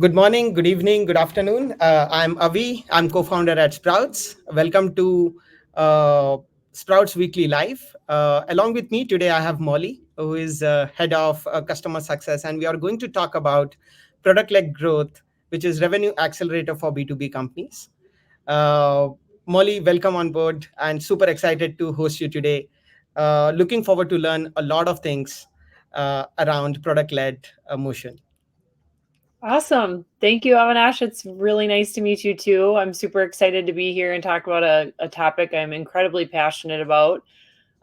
Good morning, good evening, good afternoon. I'm Avi. I'm co-founder at Sprouts. Welcome to Sprouts Weekly Live. Along with me today, I have Mollie, who is head of customer success, and we are going to talk about product-led growth, which is revenue accelerator for B2B companies. Uh, Mollie, welcome on board, and super excited to host you today. Looking forward to learn a lot of things around product-led motion. Awesome. Thank you, Avinash. It's really nice to meet you too. I'm super excited to be here and talk about a topic I'm incredibly passionate about.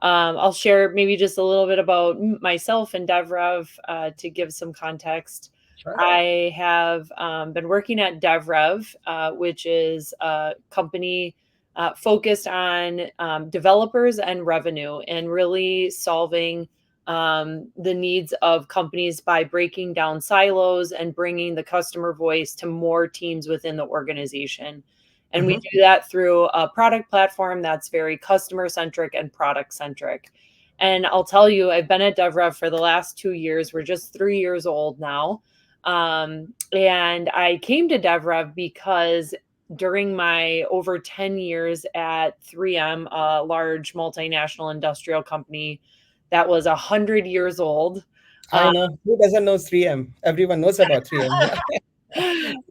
I'll share maybe just a little bit about myself and DevRev to give some context. Sure. I have been working at DevRev, which is a company focused on developers and revenue and really solving the needs of companies by breaking down silos and bringing the customer voice to more teams within the organization. And we do that through a product platform that's very customer centric and product centric. And I'll tell you, I've been at DevRev for the last 2 years. We're just 3 years old now. And I came to DevRev because during my over 10 years at 3M, a large multinational industrial company that was 100 years old. I know. Who doesn't know 3M? Everyone knows about 3M.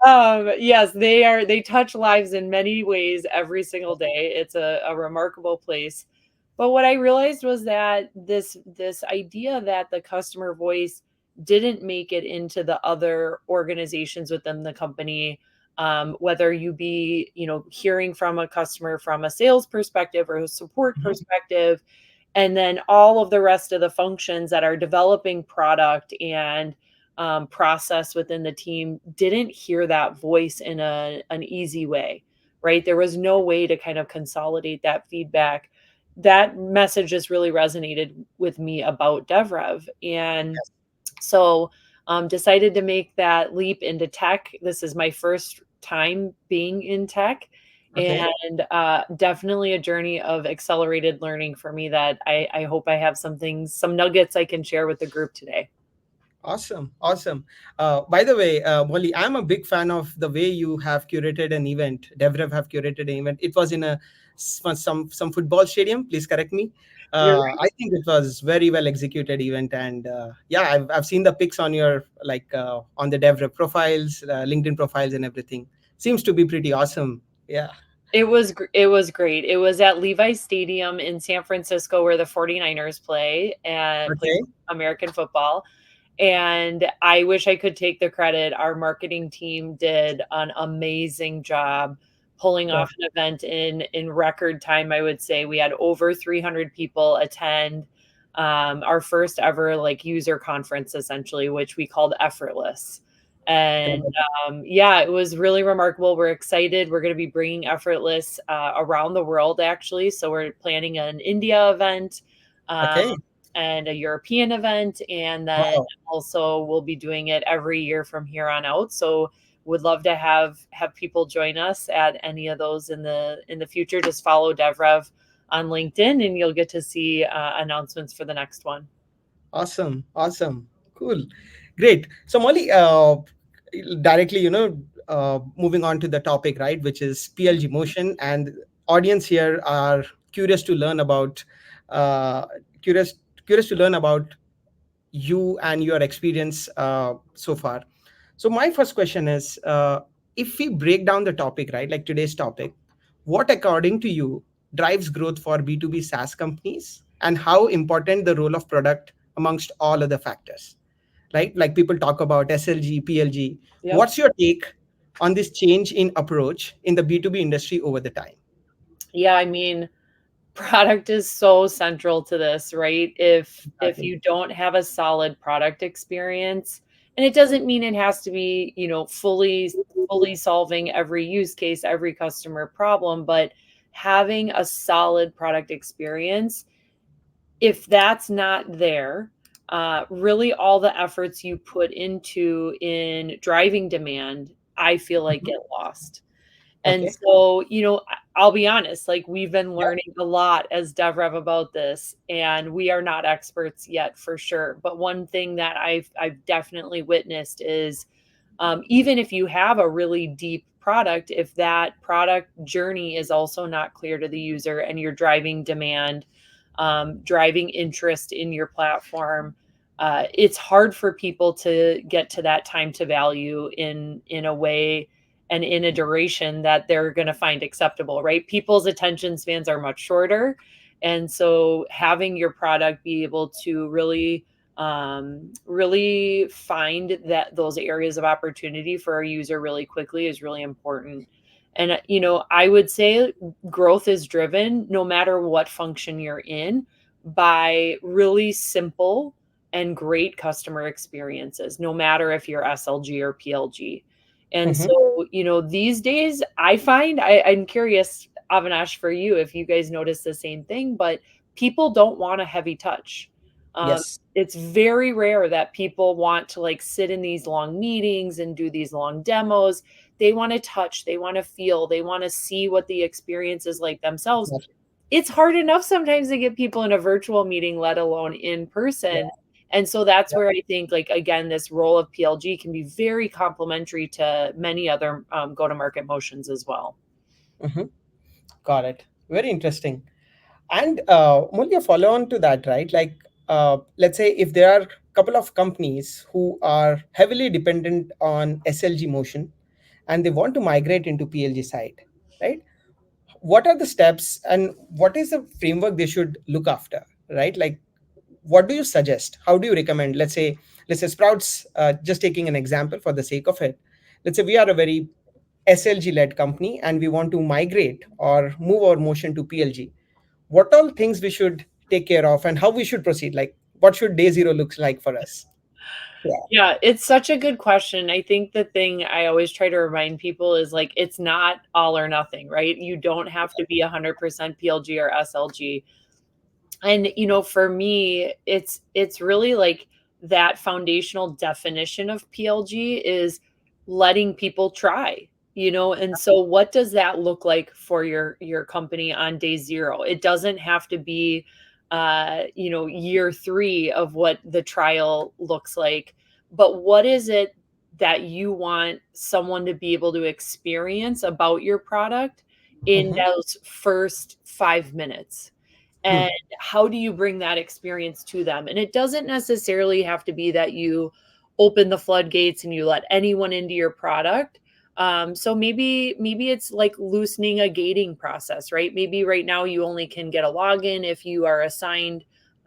Yeah. Yes, they touch lives in many ways every single day. It's a remarkable place. But what I realized was that this idea that the customer voice didn't make it into the other organizations within the company, whether you be, hearing from a customer from a sales perspective or a support Mhm. perspective, and then all of the rest of the functions that are developing product and process within the team didn't hear that voice in an easy way, right? There was no way to kind of consolidate that feedback. That message just really resonated with me about DevRev. And so decided to make that leap into tech. This is my first time being in tech, Okay. and definitely a journey of accelerated learning for me that I hope I have some nuggets I can share with the group today. Awesome. Awesome. By the way, Molly, I'm a big fan of the way you have curated an event. DevRev have curated an event. It was in some football stadium. Please correct me. You're I think it was very well executed event, and yeah, I've seen the pics on your on the DevRev profiles, LinkedIn profiles, and everything. Seems to be pretty awesome. Yeah. It was great. It was at Levi's Stadium in San Francisco where the 49ers play Okay. American football. And I wish I could take the credit. Our marketing team did an amazing job pulling Got off an event in record time. I would say we had over 300 people attend our first ever like user conference, essentially, which we called Effortless. And it. yeah, it was really remarkable. We're excited. We're going to be bringing Effortless around the world, actually. So we're planning an India event. Um, Okay. and a European event, and then Wow. also we'll be doing it every year from here on out. So would love to have people join us at any of those in the future. Just follow DevRev on LinkedIn, and you'll get to see announcements for the next one. Awesome. Awesome. Cool. Great. So, Molly, directly, moving on to the topic, right, which is PLG motion, and audience here are curious to learn about, uh, curious, curious to learn about you and your experience so far. So, my first question is, if we break down the topic, right, like today's topic, what, according to you, drives growth for B2B SaaS companies, and how important the role of product amongst all other factors, right? Like people talk about SLG, PLG. Yep. What's your take on this change in approach in the B2B industry over the time? Yeah, I mean, product is so central to this, right? If Exactly. you don't have a solid product experience, and it doesn't mean it has to be, fully solving every use case, every customer problem, but having a solid product experience, if that's not there, really all the efforts you put into in driving demand, I feel like Mhm. get lost. And Okay. so, I'll be honest, like we've been Yeah. learning a lot as DevRev about this, and we are not experts yet for sure. But one thing that I've definitely witnessed is Even if you have a really deep product, if that product journey is also not clear to the user and you're driving demand, driving interest in your platform, it's hard for people to get to that time to value in a way and in a duration that they're going to find acceptable, right? People's attention spans are much shorter. And so having your product be able to really find that those areas of opportunity for our user really quickly is really important. And I would say growth is driven no matter what function you're in by really simple and great customer experiences, no matter if you're SLG or PLG. And Mm-hmm. so, these days I find I'm curious, Avinash, for you, if you guys notice the same thing, but people don't want a heavy touch. Um, Yes. it's very rare that people want to like sit in these long meetings and do these long demos. They want to touch, they want to feel, they want to see what the experience is like themselves. Exactly. It's hard enough sometimes to get people in a virtual meeting, let alone in Yeah. person. And so that's Yeah. where I think, like, again, this role of PLG can be very complementary to many other go to market motions as well. Mm-hmm. Got it. Very interesting. And only a follow on to that, right? Like, let's say if there are a couple of companies who are heavily dependent on SLG motion and they want to migrate into PLG side, right? What are the steps and what is the framework they should look after, right? Like, what do you suggest? How do you recommend? Let's say Sprouts, just taking an example for the sake of it. Let's say we are a very SLG led company and we want to migrate or move our motion to PLG. What all things we should take care of and how we should proceed? Like, what should day zero looks like for us? Yeah. Yeah, it's such a good question. I think the thing I always try to remind people is like it's not all or nothing, right? You don't have to be 100% PLG or SLG. And for me, it's really like that foundational definition of PLG is letting people try, and so what does that look like for your company on day zero? It doesn't have to be year 3 of what the trial looks like, but what is it that you want someone to be able to experience about your product in Mm-hmm. those first 5 minutes? Hmm. And how do you bring that experience to them? And it doesn't necessarily have to be that you open the floodgates and you let anyone into your product. So maybe it's like loosening a gating process, right? Maybe right now you only can get a login if you are assigned,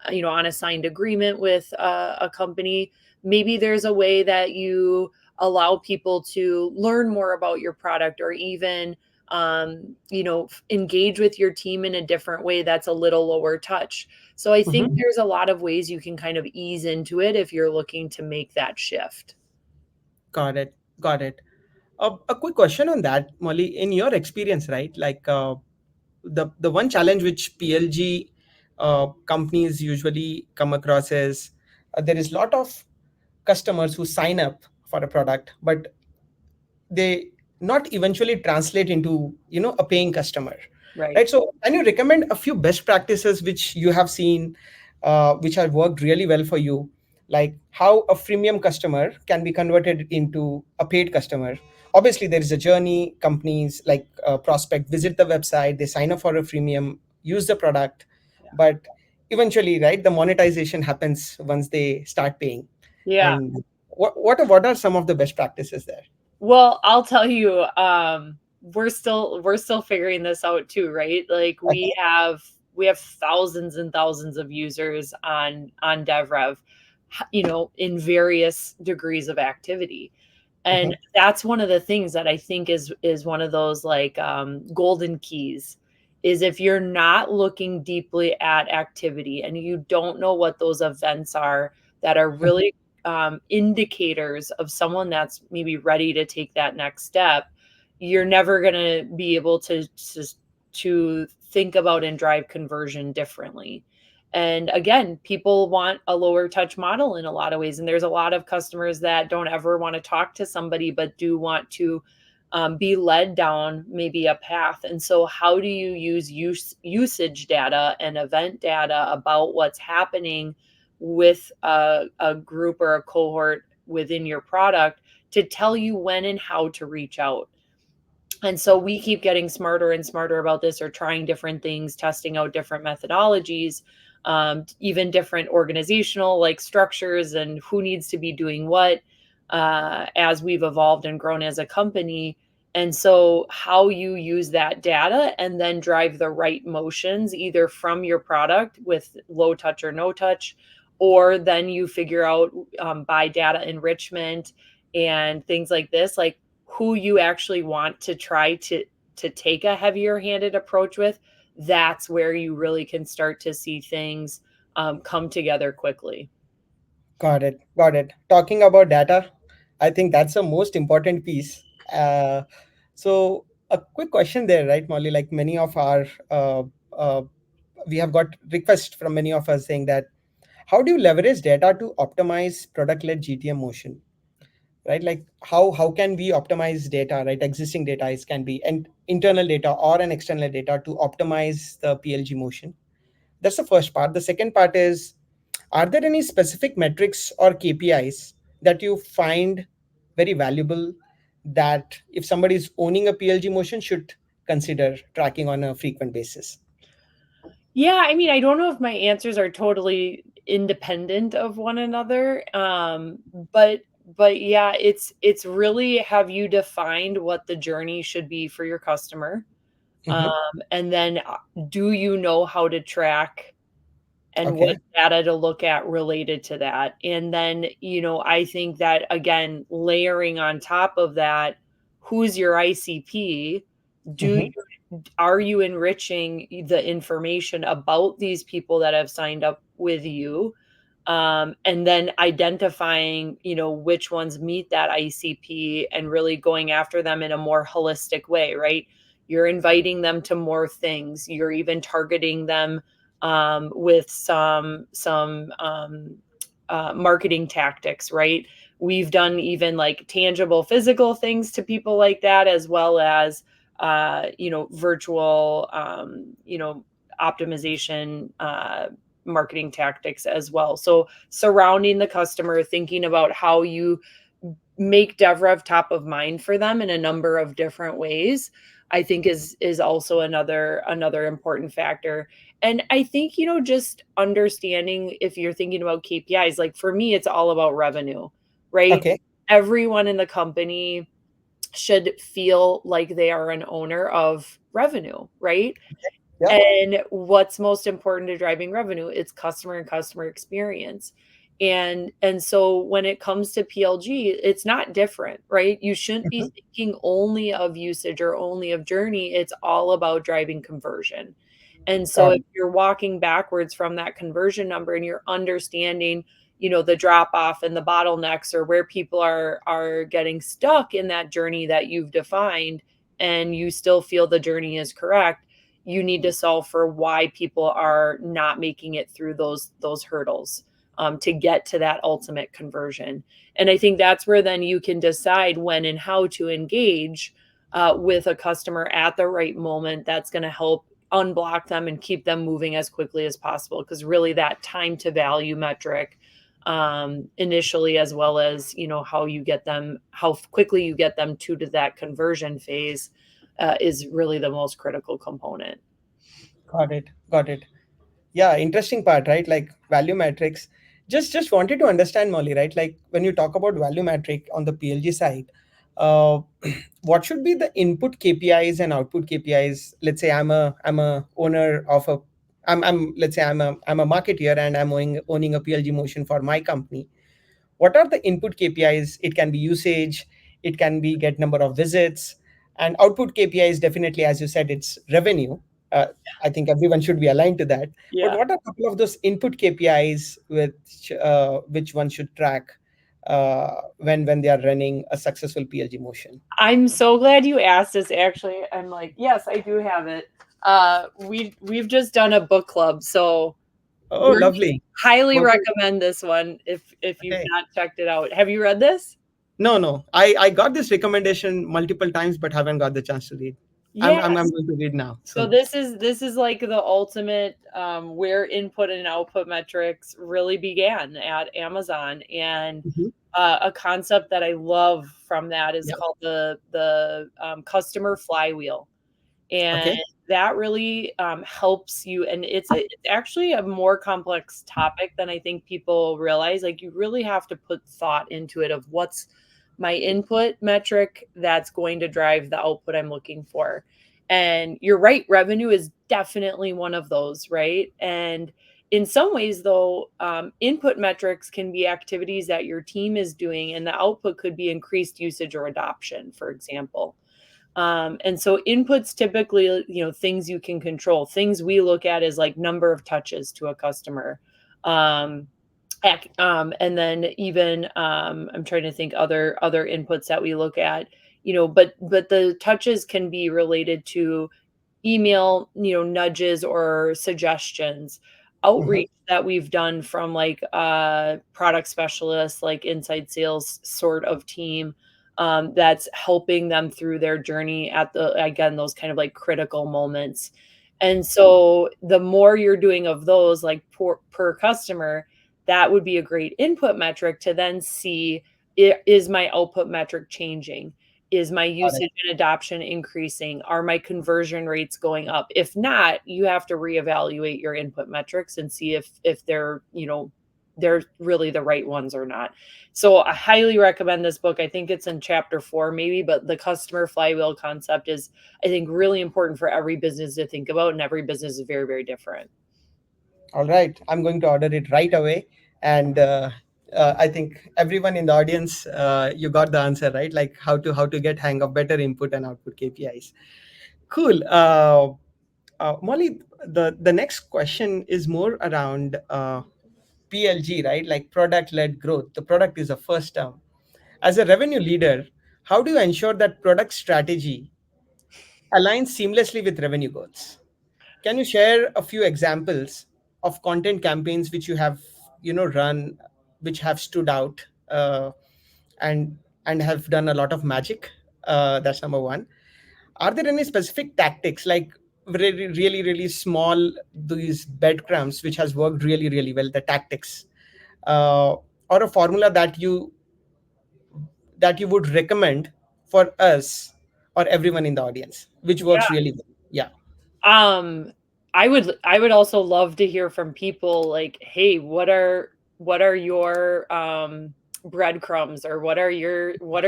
on a signed agreement with a company. Maybe there's a way that you allow people to learn more about your product, or even engage with your team in a different way that's a little lower touch. So I think Mm-hmm. there's a lot of ways you can kind of ease into it if you're looking to make that shift. Got it. Got it. A quick question on that, Molly. In your experience, right? Like, the one challenge which PLG companies usually come across is there is a lot of customers who sign up for a product, but they not eventually translate into a paying customer, Right. right? So can you recommend a few best practices which you have seen, which have worked really well for you, like how a freemium customer can be converted into a paid customer? Obviously there is a journey. Companies like prospect visit the website, they sign up for a freemium, use the product, but eventually, right, the monetization happens once they start paying. Yeah. And what are some of the best practices there? Well, I'll tell you, we're still figuring this out too, right? Like Okay. we have thousands and thousands of users on DevRev, in various degrees of activity. And Mhm. that's one of the things that I think is one of those like golden keys, is if you're not looking deeply at activity and you don't know what those events are that are really indicators of someone that's maybe ready to take that next step, you're never going to be able to think about and drive conversion differently. And again, people want a lower touch model in a lot of ways. And there's a lot of customers that don't ever want to talk to somebody, but do want to be led down maybe a path. And so, how do you use usage data and event data about what's happening with a group or a cohort within your product to tell you when and how to reach out. And so we keep getting smarter and smarter about this, or trying different things, testing out different methodologies, even different organizational like structures and who needs to be doing what, as we've evolved and grown as a company. And so how you use that data and then drive the right motions, either from your product with low touch or no touch, or then you figure out by data enrichment and things like this, like who you actually want to try to take a heavier handed approach with. That's where you really can start to see things come together quickly. Got it. Got it. Talking about data, I think that's the most important piece. So, a quick question there, right, Molly? Like many of our, uh, we have got requests from many of us saying that, how do you leverage data to optimize product-led GTM motion, right? Like how can we optimize data, right? Existing data is can be an internal data or an external data to optimize the PLG motion. That's the first part. The second part is, are there any specific metrics or KPIs that you find very valuable that if somebody is owning a PLG motion should consider tracking on a frequent basis? Yeah, I mean, I don't know if my answers are totally independent of one another. But yeah, it's really, have you defined what the journey should be for your customer? Hmm. And then do you know how to track and what Okay. data to look at related to that? And then, I think that again, layering on top of that, who's your ICP? Do Hmm. you Are you enriching the information about these people that have signed up with you? And then identifying, which ones meet that ICP and really going after them in a more holistic way, right? You're inviting them to more things. You're even targeting them with some marketing tactics, right? We've done even like tangible physical things to people like that, as well as virtual optimization marketing tactics as well. So surrounding the customer, thinking about how you make DevRev top of mind for them in a number of different ways, I think is also another important factor. And I think, just understanding, if you're thinking about KPIs, like for me, it's all about revenue, right? Okay. Everyone in the company should feel like they are an owner of revenue, right? Yeah. And what's most important to driving revenue? It's customer and customer experience. And so when it comes to PLG, it's not different, right? You shouldn't be Mhm. thinking only of usage or only of journey. It's all about driving conversion. And so Got if it. you're walking backwards from that conversion number and you're understanding, the drop off and the bottlenecks, or where people are getting stuck in that journey that you've defined, and you still feel the journey is correct, you need to solve for why people are not making it through those hurdles, to get to that ultimate conversion. And I think that's where then you can decide when and how to engage with a customer at the right moment. That's going to help unblock them and keep them moving as quickly as possible, because really that time to value metric, initially, as well as how quickly you get them to that conversion phase, is really the most critical component. Got it. Got it. Yeah, interesting part, right? Like value metrics. Just wanted to understand, Molly, right? Like when you talk about value metric on the PLG side, uh, what should be the input KPIs and output KPIs? Let's say I'm a owner of a I'm let's say I'm a marketeer and I'm owning a PLG motion for my company. What are the input KPIs? It can be usage, it can be get number of visits, and output KPIs definitely, as you said, it's revenue. uh, I think everyone should be aligned to that. But Yeah. what are a couple of those input KPIs which one should track when they are running a successful PLG motion? I'm so glad you asked this. Actually, I'm like, yes, I do have it. We've just done a book club, so Oh, we're lovely. highly Okay. recommend this one if you've Okay. not checked it out. Have you read this? No, no, I got this recommendation multiple times but haven't got the chance to read. Yes. I'm going to read now. So So this is like the ultimate where input and output metrics really began at Amazon, and mhm. a concept that I love from that is Yeah. called the customer flywheel. And Okay. that really helps you. And it's actually a more complex topic than I think people realize. Like, you really have to put thought into it of what's my input metric that's going to drive the output I'm looking for. And you're right, revenue is definitely one of those, right? And in some ways, though, input metrics can be activities that your team is doing, and the output could be increased usage or adoption, for example. And so inputs typically, things you can control. Things we look at is like number of touches to a customer. Um, and then even I'm trying to think other inputs that we look at, but the touches can be related to email, nudges or suggestions, Mhm. outreach that we've done from like product specialists, like inside sales sort of team, that's helping them through their journey at the again those kind of like critical moments. And so the more you're doing of those like per customer, that would be a great input metric to then see, is my output metric changing? Is my Got it. usage and adoption increasing? Are my conversion rates going up? If not, you have to reevaluate your input metrics and see if they're really the right ones or not. So I highly recommend this book. I think it's in chapter 4 maybe, but the customer flywheel concept is, I think, really important for every business to think about, and every business is very, very different. All right. I'm going to order it right away. And I think everyone in the audience, you got the answer, right? Like how to get hang of better input and output KPIs. Cool. Molly, the next question is more around PLG, right? Like product led growth. The product is the first term. As a revenue leader, how do you ensure that product strategy aligns seamlessly with revenue goals? Can you share a few examples of content campaigns which you have, run, which have stood out, and have done a lot of magic? That's number one. Are there any specific tactics, like really, really, really small, these breadcrumbs which has worked really, really well? The tactics, or a formula that you would recommend for us or everyone in the audience, which Yeah. works really well? Yeah. Um, I would also love to hear from people like, hey, what are your breadcrumbs, or what are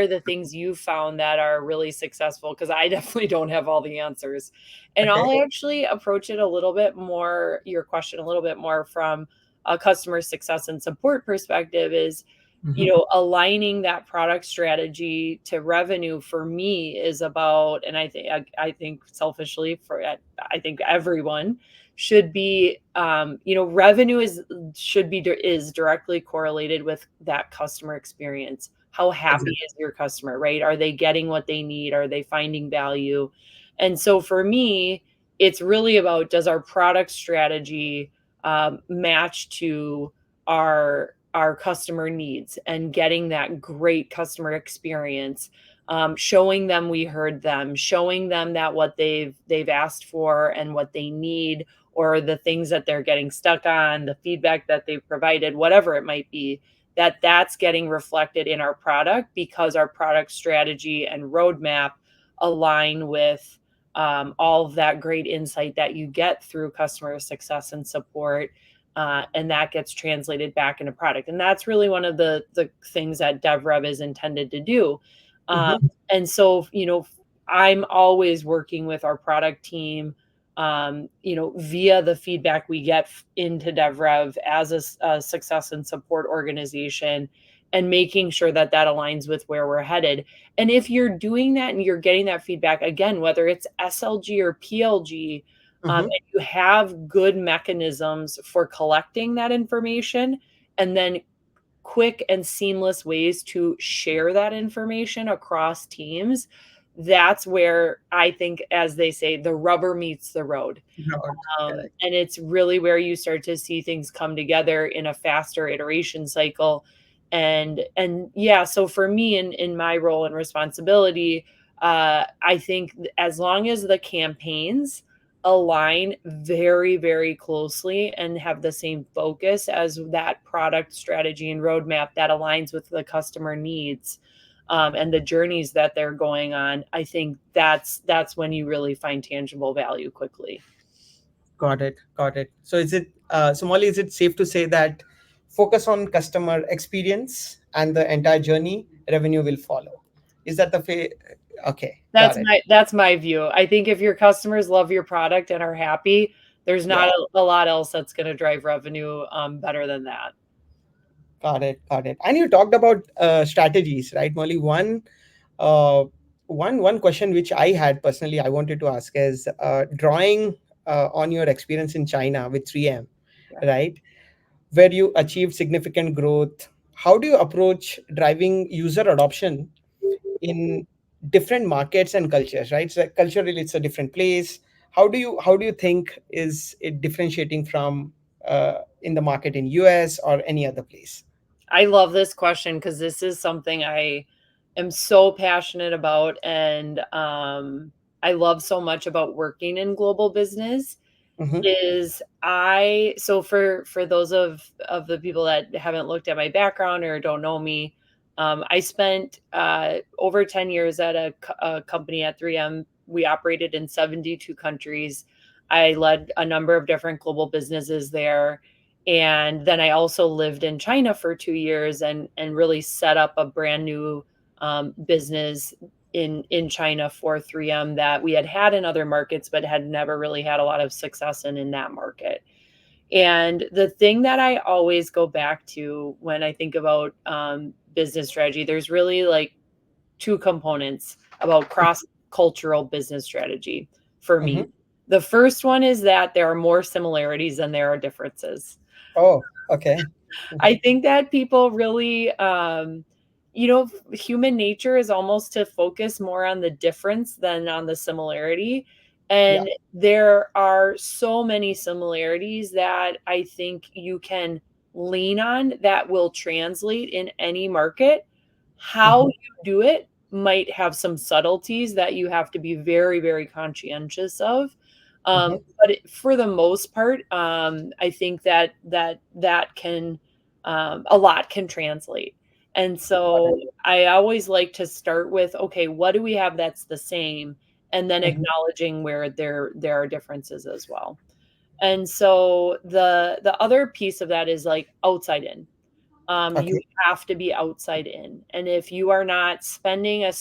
the things you found that are really successful? Because I definitely don't have all the answers. And Okay. I'll actually approach it a little bit more, your question a little bit more from a customer success and support perspective is, Hmm. aligning that product strategy to revenue for me is about, and I think selfishly I think everyone should be, revenue is directly correlated with that customer experience. How happy Exactly. is your customer, right? Are they getting what they need? Are they finding value? And so for me, it's really about, does our product strategy match to our customer needs, and getting that great customer experience, showing them we heard them, showing them that what they've asked for and what they need, or the things that they're getting stuck on, the feedback that they've provided, whatever it might be, that's getting reflected in our product, because our product strategy and roadmap align with all of that great insight that you get through customer success and support, and that gets translated back into product. And that's really one of the things that DevRev is intended to do. Um, Hmm. and so, I'm always working with our product team, via the feedback we get into DevRev as a success and support organization, and making sure that that aligns with where we're headed. And if you're doing that and you're getting that feedback, again, whether it's SLG or PLG, Hmm. and you have good mechanisms for collecting that information, and then quick and seamless ways to share that information across teams, that's where I think, as they say, the rubber meets the road. Correct. And it's really where you start to see things come together in a faster iteration cycle. And yeah, so for me, in my role and responsibility, I think as long as the campaigns align very, very closely and have the same focus as that product strategy and roadmap that aligns with the customer needs, and the journeys that they're going on, I think that's when you really find tangible value quickly. Got it. Got it. So is it so Molly, is it safe to say that focus on customer experience and the entire journey, revenue will follow? Is that the okay, got it. That's my view. I think if your customers love your product and are happy, there's not Yeah, a lot else that's going to drive revenue better than that. got it, got it. And you talked about strategies, right, Molly? Uh, one question which I had personally, I wanted to ask is drawing on your experience in China with 3M, Yeah. right? Where you achieved significant growth. How do you approach driving user adoption in different markets and cultures, right? So culturally it's a different place. How do you think is it differentiating from in the market in US or any other place? I love this question because this is something I am so passionate about, and I love so much about working in global business. Mm-hmm, Is I so for those of the people that haven't looked at my background or don't know me, I spent over 10 years at a company at 3M. We operated in 72 countries. I led a number of different global businesses there. And then I also lived in China for 2 years and really set up a brand new business in China for 3M that we had in other markets, but had never really had a lot of success in that market. And the thing that I always go back to when I think about business strategy, there's really like two components about cross cultural business strategy for mm-hmm. me. The first one is that there are more similarities than there are differences. Oh, okay. I think that people really, human nature is almost to focus more on the difference than on the similarity. Yeah. And there are so many similarities that I think you can lean on that will translate in any market. How Mm-hmm, you do it might have some subtleties that you have to be very, very conscientious of. mm-hmm. But for the most part, I think that can a lot can translate. And Got it. so I always like to start with, okay, what do we have that's the same? And then Mm-hmm. acknowledging where there are differences as well. And so the other piece of that is like outside in. You Okay. have to be outside in. And if you are not spending a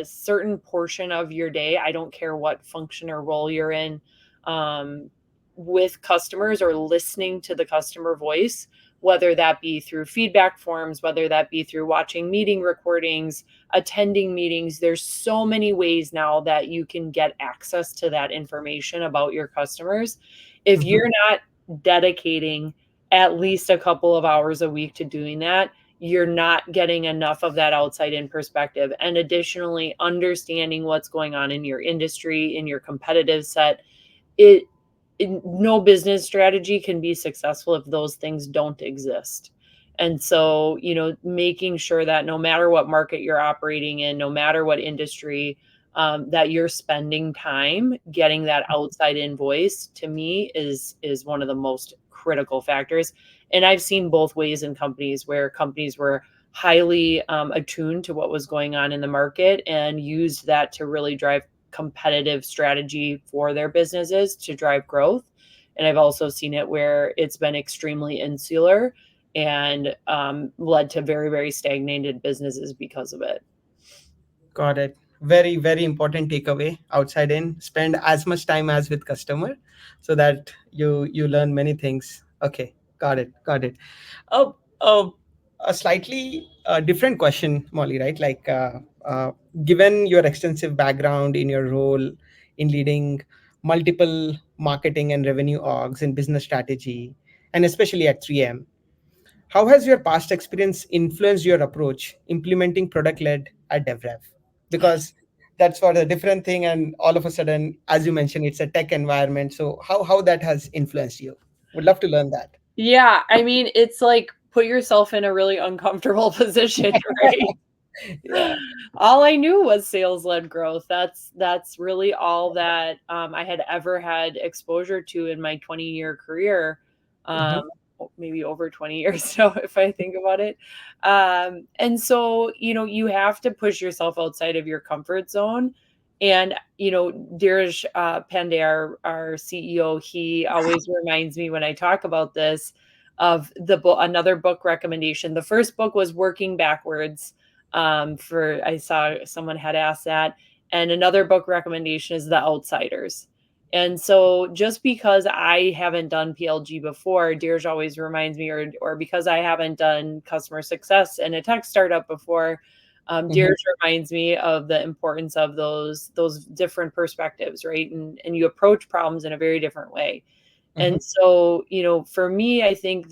certain portion of your day, I don't care what function or role you're in, um, with customers or listening to the customer voice, whether that be through feedback forms, whether that be through watching meeting recordings, attending meetings, there's so many ways now that you can get access to that information about your customers. If Mm-hmm. you're not dedicating at least a couple of hours a week to doing that, you're not getting enough of that outside in perspective. And additionally, understanding what's going on in your industry, in your competitive set, it, no business strategy can be successful if those things don't exist. And so, making sure that no matter what market you're operating in, no matter what industry, that you're spending time getting that outside in voice, to me is one of the most critical factors. And I've seen both ways in companies where companies were highly attuned to what was going on in the market and used that to really drive competitive strategy for their businesses to drive growth. And I've also seen it where it's been extremely insular and led to very, very stagnated businesses because of it. Got it. Very, very important takeaway. Outside in, spend as much time as with customer, so that you learn many things. Okay, got it, got it. Uh, uh, a slightly different question, Molly. Right? Like, given your extensive background in your role in leading multiple marketing and revenue orgs in business strategy, and especially at 3M, how has your past experience influenced your approach implementing product led at DevRev? Because that's for a different thing, and all of a sudden, as you mentioned, it's a tech environment. So how that has influenced you? Would love to learn that. Yeah, I mean, it's like put yourself in a really uncomfortable position, right? Yeah. All I knew was sales-led growth. That's really all that I had ever had exposure to in my 20-year career. Mm-hmm. Um, Maybe over 20 years now, if I think about it. And so, you have to push yourself outside of your comfort zone. And, Dheeraj Pandey, our CEO, he always reminds me when I talk about this of the book, another book recommendation. The first book was Working Backwards. For I saw someone had asked that, and another book recommendation is The Outsiders. And so, just because I haven't done PLG before, Deerj always reminds me, or because I haven't done customer success in a tech startup before, Mm-hmm. Deerj reminds me of the importance of those different perspectives, right? And you approach problems in a very different way. Mm-hmm. And so, for me, I think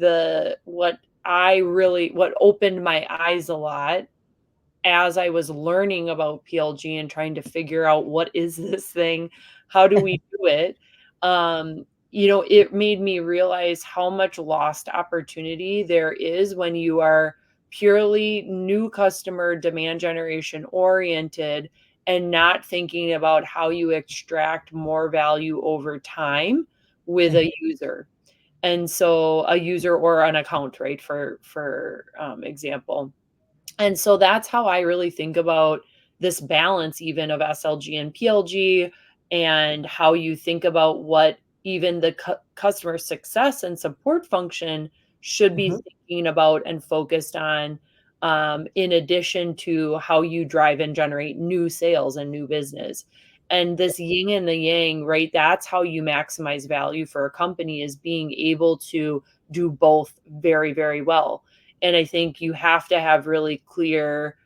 what opened my eyes a lot as I was learning about PLG and trying to figure out what is this thing? How do we do it? It made me realize how much lost opportunity there is when you are purely new customer demand generation oriented and not thinking about how you extract more value over time with Mm-hmm. a user. And so a user or an account, right? For example. And so that's how I really think about this balance even of SLG and PLG, and how you think about what even the customer success and support function should be Mm-hmm. thinking about and focused on, in addition to how you drive and generate new sales and new business. And this yin and the yang, right? That's how you maximize value for a company, is being able to do both very, very well. And I think you have to have really clear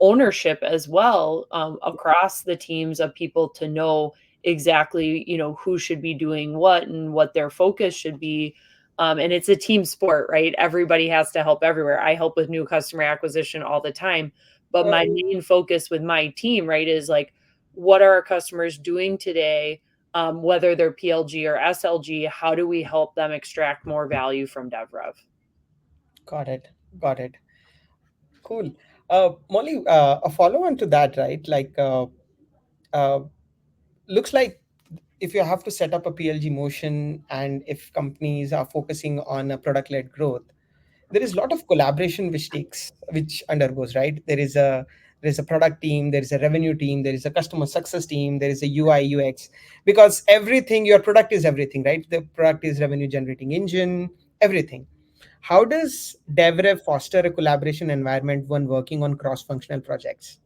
ownership as well, across the teams of people to know exactly, who should be doing what and what their focus should be. And it's a team sport, right? Everybody has to help everywhere. I help with new customer acquisition all the time, but Uh, my main focus with my team, right, is like, what are our customers doing today? Whether they're PLG or SLG, how do we help them extract more value from DevRev? got it. Got it. Cool. Molly, a follow on to that, right? Uh, looks like if you have to set up a PLG motion and if companies are focusing on a product led growth, there is a lot of collaboration which undergoes, right? There is a product team, there is a revenue team, there is a customer success team, there is a UI UX, because everything, your product is everything, right? The product is revenue generating engine, everything. How does DevRev foster a collaboration environment when working on cross functional projects?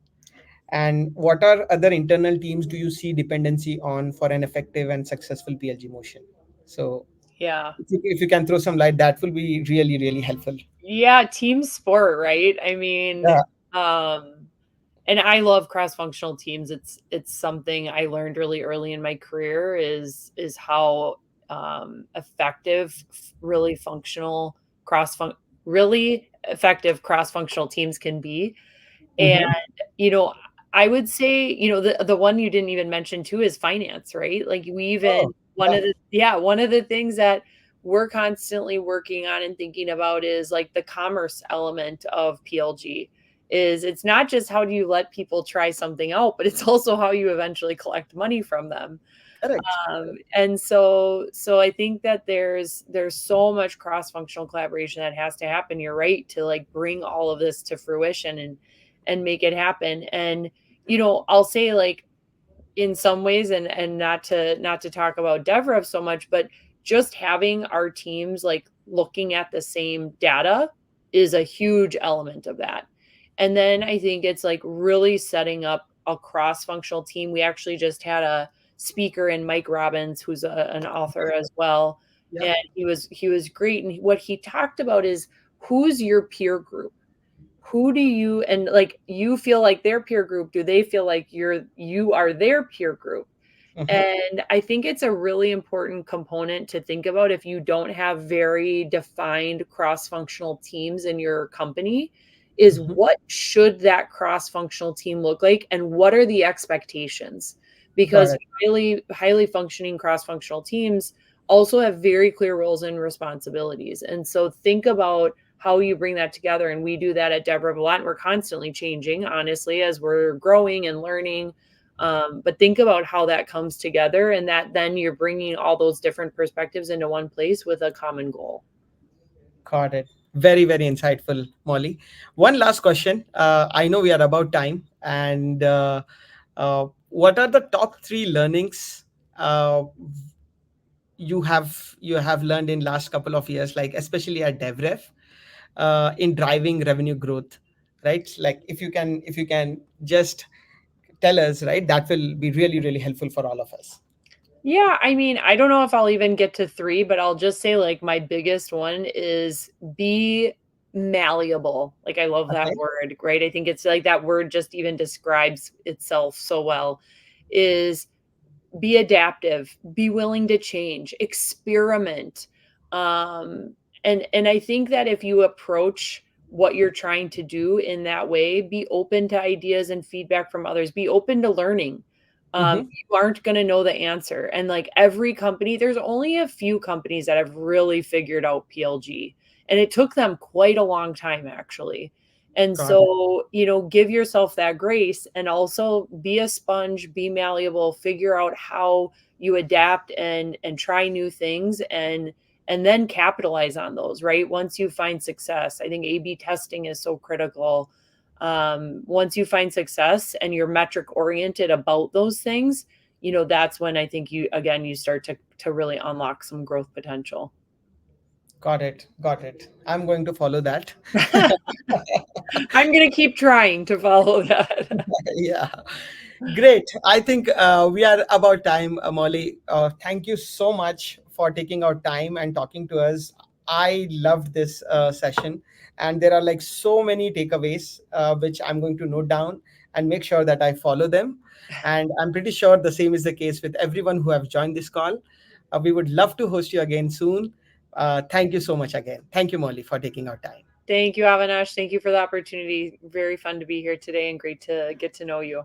And what are other internal teams do you see dependency on for an effective and successful PLG motion? So Yeah. if you can throw some light, that will be really, really helpful. Yeah, team sport, right? I mean, Yeah. um, and I love cross-functional teams. It's something I learned really early in my career, is how effective really functional cross fun really effective cross-functional teams can be. And, Mm-hmm. you know, I would say, the one you didn't even mention too is finance, right? Like, we even Oh, yeah. one of the things that we're constantly working on and thinking about is like the commerce element of PLG. Is It's not just how do you let people try something out, but it's also how you eventually collect money from them. Correct. And so I think that there's so much cross-functional collaboration that has to happen. You're right, to like bring all of this to fruition and make it happen. And I'll say, like, in some ways, and not to talk about DevRev so much, but just having our teams like looking at the same data is a huge element of that. And then I think it's like really setting up a cross-functional team. We actually just had a speaker in Mike Robbins, who's an author as well, Yeah. and he was great. And what he talked about is, who's your peer group? Who do you, and like, you feel like their peer group? Do they feel like you are their peer group? Mm-hmm. And I think it's a really important component to think about if you don't have very defined cross-functional teams in your company, is Mm-hmm. what should that cross-functional team look like and what are the expectations? Got Because it. highly functioning cross-functional teams also have very clear roles and responsibilities. And so think about how you bring that together. And we do that at DevRev a lot, and we're constantly changing, honestly, as we're growing and learning. But think about how that comes together, and that then you're bringing all those different perspectives into one place with a common goal. Got it. Very, very insightful, Molly. One last question. I know we are about time, and what are the top three learnings you have learned in last couple of years, like especially at DevRev, in driving revenue growth, right? Like if you can just tell us, right, that will be really, really helpful for all of us. Yeah, I mean, I don't know if I'll even get to 3, but I'll just say, like, my biggest one is be malleable. Like, I love that Okay. word, right? I think it's like that word just even describes itself so well, is be adaptive, be willing to change, experiment. Um, and I think that if you approach what you're trying to do in that way, be open to ideas and feedback from others, be open to learning. Mm-hmm. You aren't going to know the answer. And like every company, there's only a few companies that have really figured out PLG. And it took them quite a long time, actually. And Got it. so, give yourself that grace, and also be a sponge, be malleable, figure out how you adapt and try new things, and then capitalize on those, right? Once you find success, I think A/B testing is so critical. Once you find success and you're metric oriented about those things, that's when I think you start to really unlock some growth potential. Got it. Got it. I'm going to follow that. I'm going to keep trying to follow that. Yeah. Great. I think we are about time, Molly. Thank you so much for taking our time and talking to us. I loved this session, and there are like so many takeaways which I'm going to note down and make sure that I follow them. And I'm pretty sure the same is the case with everyone who have joined this call. We would love to host you again soon. Thank you so much again. Thank you, Molly, for taking our time. Thank you, Avinash. Thank you for the opportunity. Very fun to be here today and great to get to know you.